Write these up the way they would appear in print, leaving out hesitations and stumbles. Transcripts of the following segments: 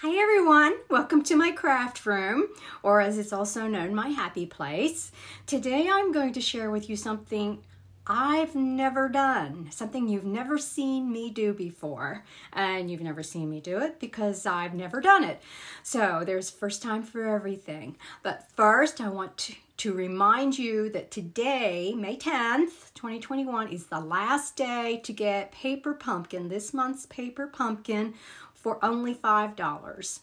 Hi everyone, welcome to my craft room, or as it's also known, my happy place. Today I'm going to share with you something I've never done, something you've never seen me do before, and you've never seen me do it because I've never done it. So there's first time for everything. But first I want to remind you that today, May 10th, 2021, is the last day to get Paper Pumpkin, this month's Paper Pumpkin, for only $5.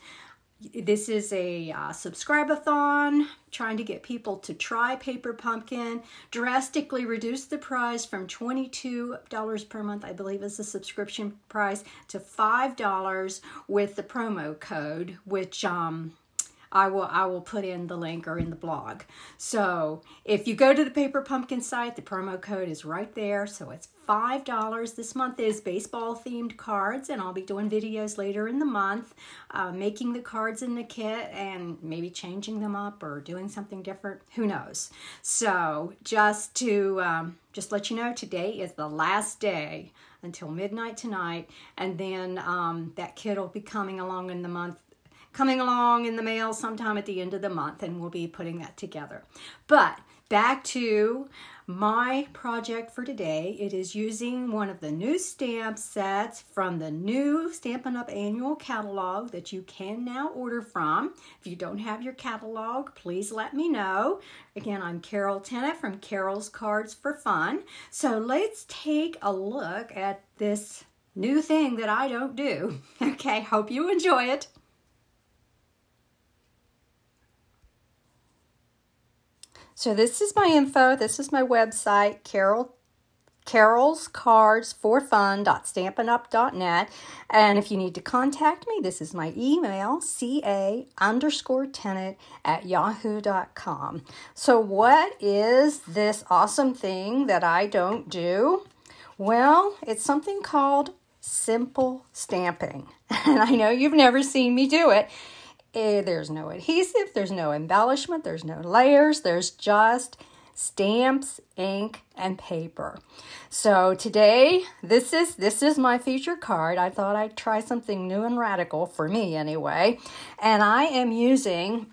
This is a subscribe-a-thon, trying to get people to try Paper Pumpkin, drastically reduce the price from $22 per month, I believe is the subscription price, to $5 with the promo code, which I will put in the link or in the blog. So if you go to the Paper Pumpkin site, the promo code is right there. So it's $5. This month is baseball themed cards, and I'll be doing videos later in the month, making the cards in the kit and maybe changing them up or doing something different. Who knows? So just to let you know, today is the last day until midnight tonight, and then that kit will be coming along in the mail sometime at the end of the month, and we'll be putting that together. But back to my project for today. It is using one of the new stamp sets from the new Stampin' Up! Annual Catalog that you can now order from. If you don't have your catalog, please let me know. Again, I'm Carol Tennant from Carol's Cards for Fun. So let's take a look at this new thing that I don't do. Okay, hope you enjoy it. So this is my info. This is my website, carolscardsforfun.stampinup.net. And if you need to contact me, this is my email, ca_tennant@yahoo.com. So what is this awesome thing that I don't do? Well, it's something called simple stamping. And I know you've never seen me do it. There's no adhesive, there's no embellishment, there's no layers, there's just stamps, ink, and paper. So today, this is my featured card. I thought I'd try something new and radical, for me anyway. And I am using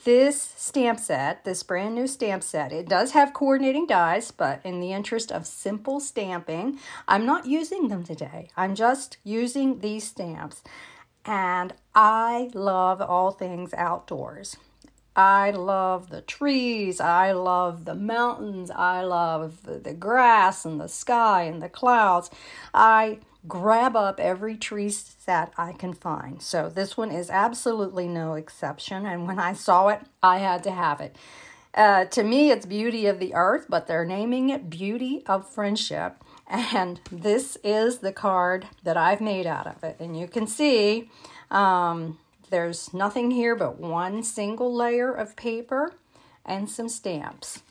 this stamp set, this brand new stamp set. It does have coordinating dies, but in the interest of simple stamping, I'm not using them today. I'm just using these stamps. And I love all things outdoors. I love the trees. I love the mountains. I love the grass and the sky and the clouds. I grab up every tree set I can find. So this one is absolutely no exception. And when I saw it, I had to have it. To me, it's Beauty of the Earth, but they're naming it Beauty of Friendship. And this is the card that I've made out of it. And you can see there's nothing here but one single layer of paper and some stamps.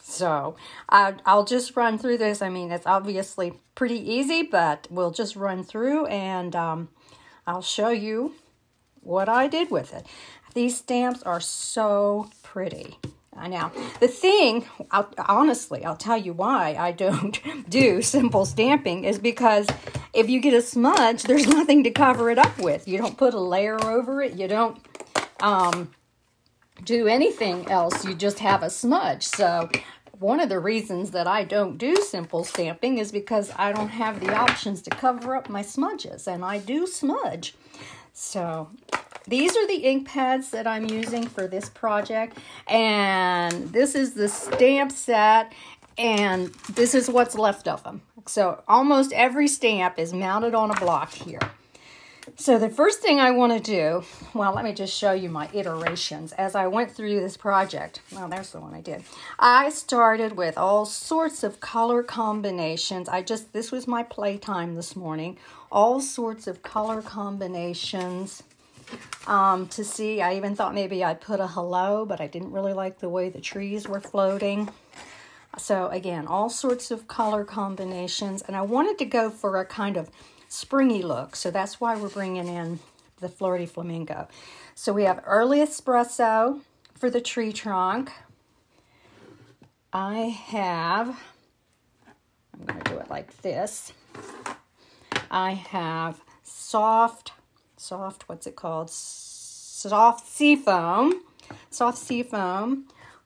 So I'll just run through this. I mean, it's obviously pretty easy, but we'll just run through and I'll show you what I did with it. These stamps are so pretty. Now, the thing, honestly, I'll tell you why I don't do simple stamping is because if you get a smudge, there's nothing to cover it up with. You don't put a layer over it. You don't do anything else. You just have a smudge. So one of the reasons that I don't do simple stamping is because I don't have the options to cover up my smudges, and I do smudge. So these are the ink pads that I'm using for this project, and this is the stamp set, and this is what's left of them. So almost every stamp is mounted on a block here. So the first thing I want to do, well, let me just show you my iterations as I went through this project. Oh, there's the one I did. I started with all sorts of color combinations. This was my playtime this morning. All sorts of color combinations to see. I even thought maybe I'd put a hello, but I didn't really like the way the trees were floating. So again, all sorts of color combinations. And I wanted to go for a kind of springy look. So that's why we're bringing in the Flirty Flamingo. So we have Early Espresso for the tree trunk. I'm going to do it like this. I have Soft what's it called? Soft sea foam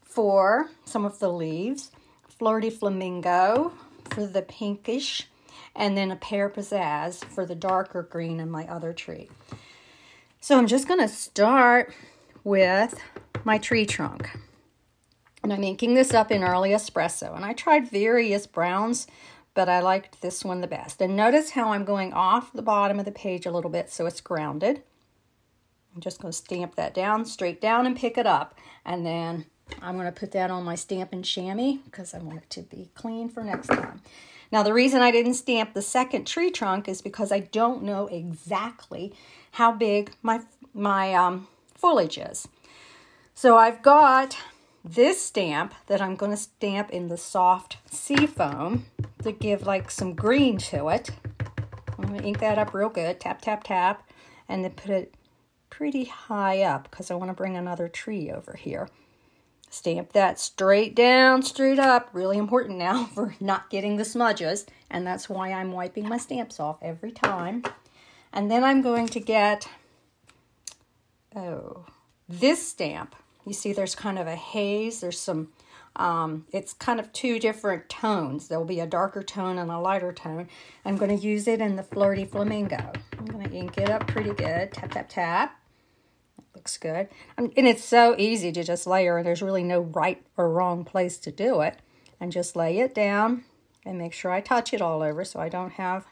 for some of the leaves, Fleur de Flamingo for the pinkish, and then a Pear Pizzazz for the darker green in my other tree. So I'm just going to start with my tree trunk. And I'm inking this up in Early Espresso. And I tried various browns, but I liked this one the best. And notice how I'm going off the bottom of the page a little bit so it's grounded. I'm just going to stamp that down, straight down, and pick it up. And then I'm going to put that on my Stampin' Chamois because I want it to be clean for next time. Now, the reason I didn't stamp the second tree trunk is because I don't know exactly how big my foliage is. So I've got this stamp that I'm going to stamp in the soft sea foam to give like some green to it. I'm going to ink that up real good, tap, tap, tap, and then put it pretty high up because I want to bring another tree over here. Stamp that straight down, straight up. Really important now for not getting the smudges. And that's why I'm wiping my stamps off every time. And then I'm going to get, this stamp. You see there's kind of a haze. There's some, it's kind of two different tones. There'll be a darker tone and a lighter tone. I'm going to use it in the Fleur de Flamingo. I'm going to ink it up pretty good. Tap, tap, tap. Looks good. And it's so easy to just layer, and there's really no right or wrong place to do it. And just lay it down and make sure I touch it all over so I don't have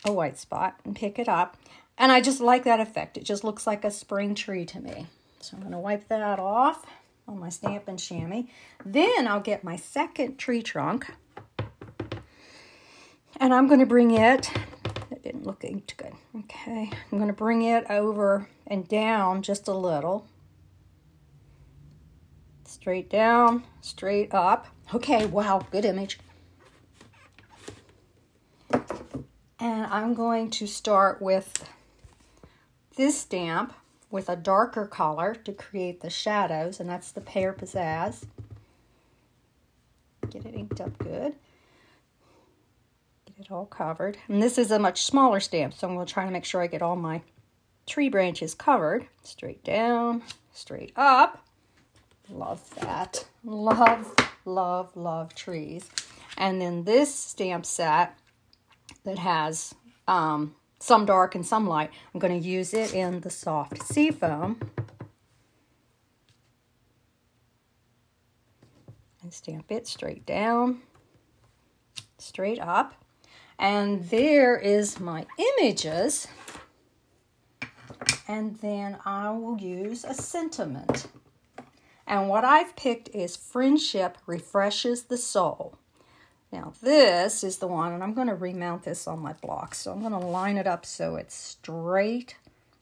a white spot, and pick it up. And I just like that effect. It just looks like a spring tree to me. So I'm going to wipe that off on my Stampin' Chamois. Then I'll get my second tree trunk, and I'm going to bring it, it didn't look too good. Okay, I'm going to bring it over and down just a little. Straight down, straight up. Okay, wow, good image. And I'm going to start with this stamp with a darker color to create the shadows, and that's the Pear Pizzazz. Get it inked up good. Get it all covered. And this is a much smaller stamp, so I'm going to try to make sure I get all my tree branches covered. Straight down, straight up. Love that. Love, love, love trees. And then this stamp set that has some dark and some light, I'm going to use it in the soft sea foam. And stamp it straight down, straight up. And there is my images. And then I will use a sentiment. And what I've picked is Friendship Refreshes the Soul. Now this is the one, and I'm going to remount this on my block. So I'm going to line it up so it's straight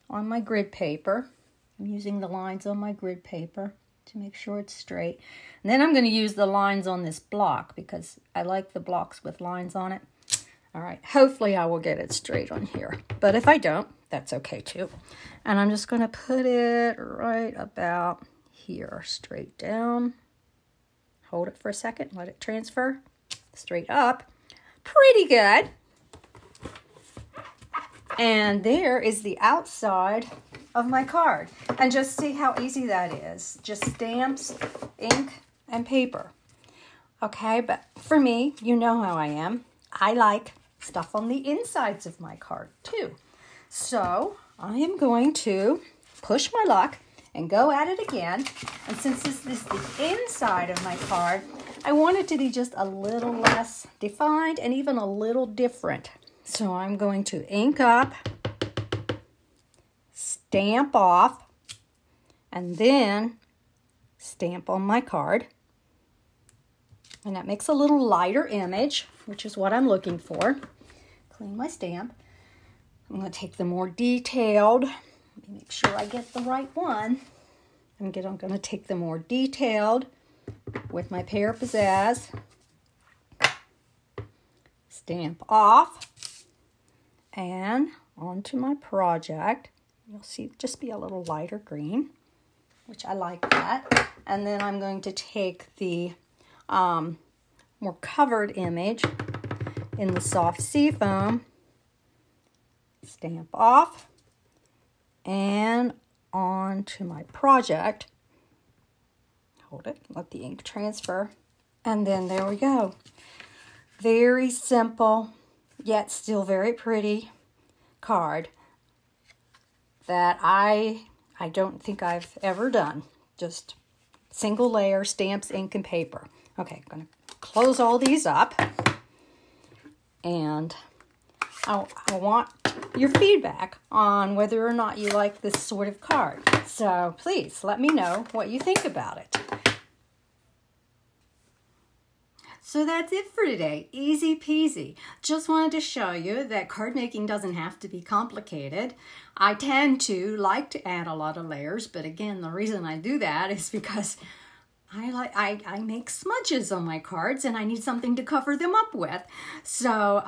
on my grid paper. I'm using the lines on my grid paper to make sure it's straight. And then I'm going to use the lines on this block because I like the blocks with lines on it. All right, hopefully I will get it straight on here. But if I don't, that's okay too. And I'm just going to put it right about here, straight down. Hold it for a second, let it transfer. Straight up. Pretty good. And there is the outside of my card. And just see how easy that is. Just stamps, ink, and paper. Okay, but for me, you know how I am. I like stuff on the insides of my card too. So I am going to push my luck and go at it again. And since this is the inside of my card, I want it to be just a little less defined and even a little different. So I'm going to ink up, stamp off, and then stamp on my card. And that makes a little lighter image, which is what I'm looking for. Clean my stamp. I'm going to take the more detailed, let me make sure I get the right one. I'm going to take the more detailed with my Pear Pizzazz, stamp off, and onto my project. You'll see just be a little lighter green, which I like that. And then I'm going to take the more covered image in the soft sea foam, stamp off, and on to my project. Hold it, let the ink transfer. And then there we go. Very simple, yet still very pretty card that I don't think I've ever done. Just single layer stamps, ink, and paper. Okay, I'm going to close all these up. And I want your feedback on whether or not you like this sort of card. So please let me know what you think about it. So that's it for today. Easy peasy. Just wanted to show you that card making doesn't have to be complicated. I tend to like to add a lot of layers, but again, the reason I do that is because I make smudges on my cards and I need something to cover them up with. So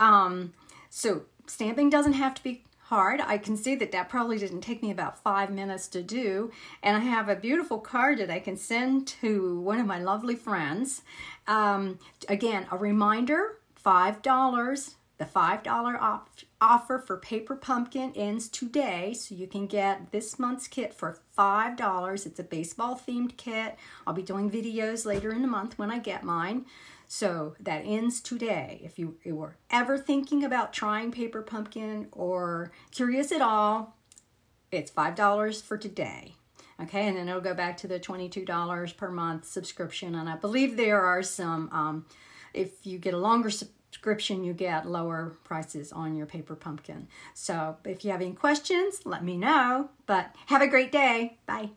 stamping doesn't have to be hard. I can see that probably didn't take me about 5 minutes to do. And I have a beautiful card that I can send to one of my lovely friends. Again, a reminder, $5. The $5 offer for Paper Pumpkin ends today, so you can get this month's kit for $5. It's a baseball themed kit. I'll be doing videos later in the month when I get mine. So that ends today. If you were ever thinking about trying Paper Pumpkin or curious at all, it's $5 for today. Okay, and then it'll go back to the $22 per month subscription. And I believe there are some, if you get a longer subscription, you get lower prices on your Paper Pumpkin. So if you have any questions, let me know. But have a great day. Bye.